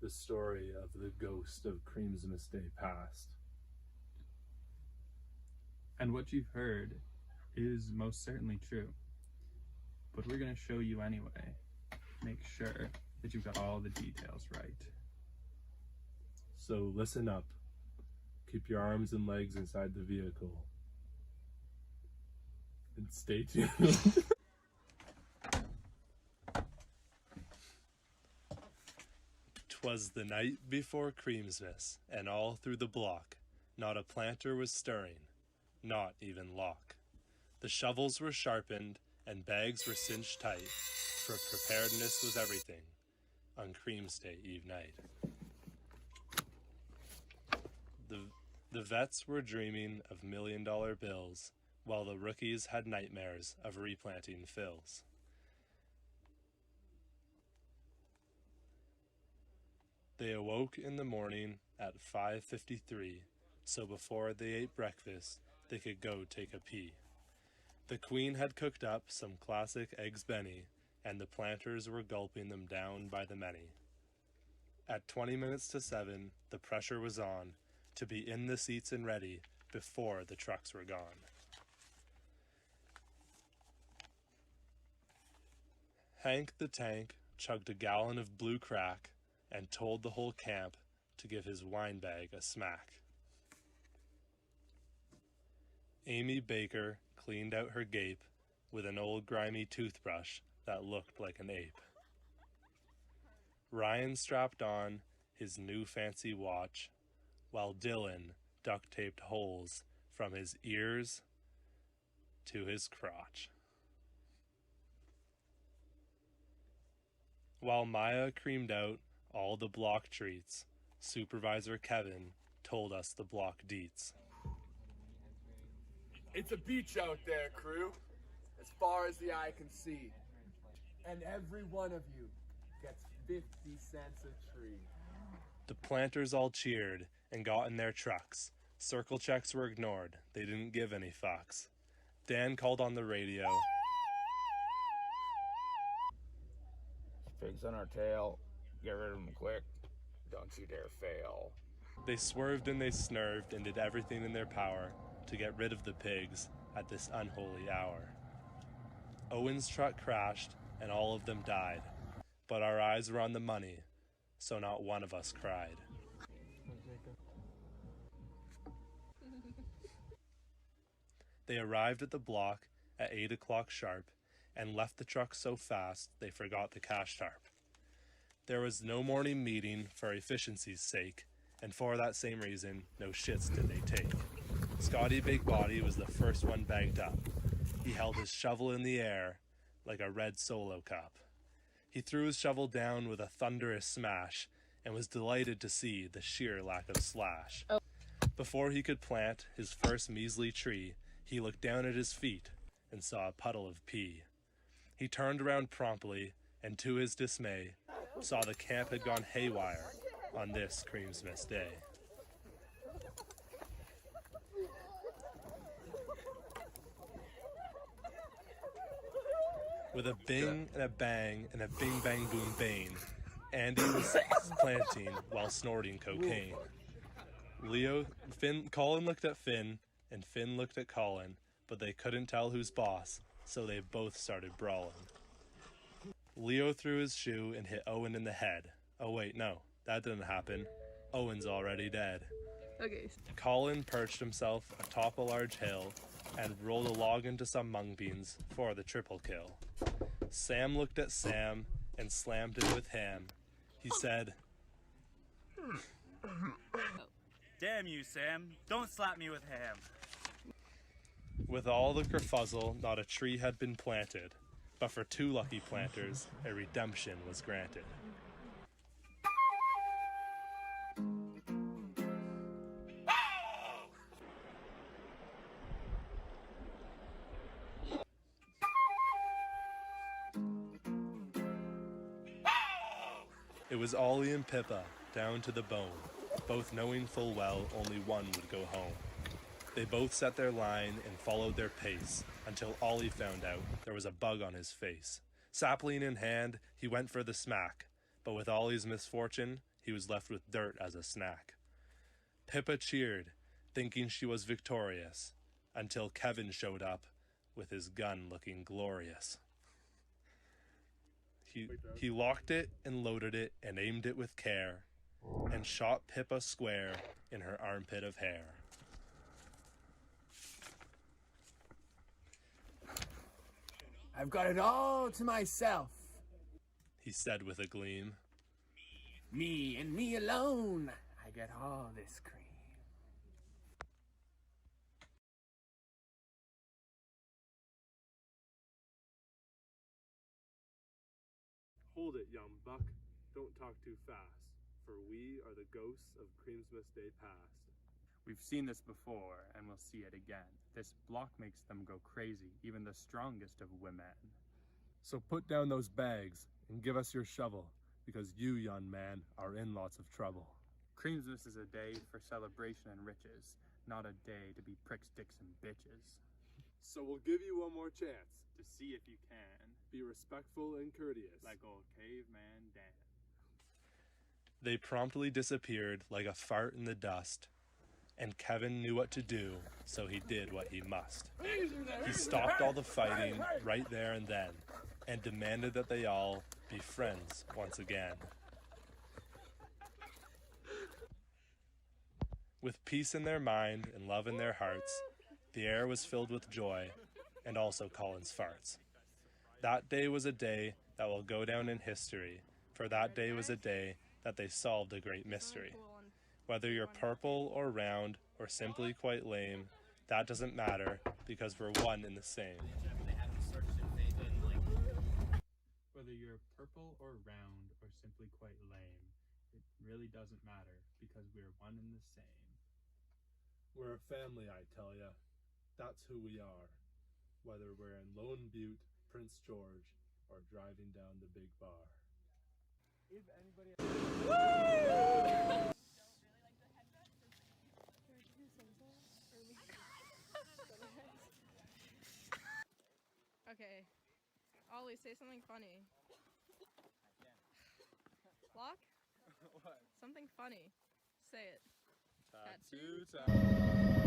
the story of the ghost of Creamsmas Day past. And what you've heard is most certainly true. But we're going to show you anyway. Make sure that you've got all the details right. So listen up. Keep your arms and legs inside the vehicle. And stay tuned. 'Twas the night before Creamsmas, and all through the block, not a planter was stirring, not even Locke. The shovels were sharpened, and bags were cinched tight, for preparedness was everything on Creamsday Eve night. The vets were dreaming of million-dollar bills, while the rookies had nightmares of replanting fills. They awoke in the morning at 5:53, so before they ate breakfast, they could go take a pee. The Queen had cooked up some classic eggs Benny, and the planters were gulping them down by the many. At 20 minutes to 7, the pressure was on, to be in the seats and ready before the trucks were gone. Hank the Tank chugged a gallon of blue crack and told the whole camp to give his wine bag a smack. Amy Baker cleaned out her gape with an old grimy toothbrush that looked like an ape. Ryan strapped on his new fancy watch, while Dylan duct-taped holes from his ears to his crotch. While Maya creamed out all the block treats, Supervisor Kevin told us the block deets. It's a beach out there, crew, as far as the eye can see. And every one of you gets 50 cents a tree. The planters all cheered and got in their trucks. Circle checks were ignored. They didn't give any fucks. Dan called on the radio. Pigs on our tail. Get rid of them quick. Don't you dare fail. They swerved and they snerved and did everything in their power to get rid of the pigs at this unholy hour. Owen's truck crashed and all of them died, but our eyes were on the money, so not one of us cried. They arrived at the block at 8 o'clock sharp and left the truck so fast they forgot the cash tarp. There was no morning meeting for efficiency's sake, and for that same reason, no shits did they take. Scotty Big Body was the first one bagged up. He held his shovel in the air like a red Solo cup. He threw his shovel down with a thunderous smash and was delighted to see the sheer lack of slash. Before he could plant his first measly tree, he looked down at his feet and saw a puddle of pee. He turned around promptly and, to his dismay, saw the camp had gone haywire on this Creamsmas Day. With a bing and a bang and a bing bang boom bang, Andy was planting while snorting cocaine. Colin looked at Finn, and Finn looked at Colin, but they couldn't tell who's boss, so they both started brawling. Leo threw his shoe and hit Owen in the head. Oh wait, no, that didn't happen. Owen's already dead. Okay. Colin perched himself atop a large hill and rolled a log into some mung beans for the triple kill. Sam looked at Sam and slammed him with ham. He said, "Damn you, Sam. Don't slap me with ham." with all the kerfuzzle, not a tree had been planted, but for 2 lucky planters, a redemption was granted. It was Ollie and Pippa, down to the bone, both knowing full well only one would go home. They both set their line and followed their pace, until Ollie found out there was a bug on his face. Sapling in hand, he went for the smack, but with Ollie's misfortune, he was left with dirt as a snack. Pippa cheered, thinking she was victorious, until Kevin showed up with his gun looking glorious. He locked it and loaded it and aimed it with care, and shot Pippa square in her armpit of hair. I've got it all to myself. He said with a gleam. Me and me alone. I get all this cream. Hold it, young buck. Don't talk too fast, for we are the ghosts of Creamsmas Day past. We've seen this before, and we'll see it again. This block makes them go crazy, even the strongest of women. So put down those bags and give us your shovel, because you, young man, are in lots of trouble. Creamsmas is a day for celebration and riches, not a day to be pricks, dicks, and bitches. So we'll give you one more chance. To see if you can, Be respectful and courteous. like old caveman Dan. They promptly disappeared like a fart in the dust, and Kevin knew what to do, so he did what he must. He stopped all the fighting right there and then, and demanded that they all be friends once again. With peace in their mind and love in their hearts, the air was filled with joy, and also Colin's farts. That day was a day that will go down in history, for that day was a day that they solved a great mystery. Whether you're purple or round or simply quite lame, that doesn't matter because we're one and the same. Whether you're purple or round or simply quite lame, it really doesn't matter because we're one and the same. We're a family, I tell ya. That's who we are. Whether we're in Lone Butte, Prince George, or driving down the big bar. Okay. Ollie, say something funny. Block? What? Something funny. Say it. Tattoo time.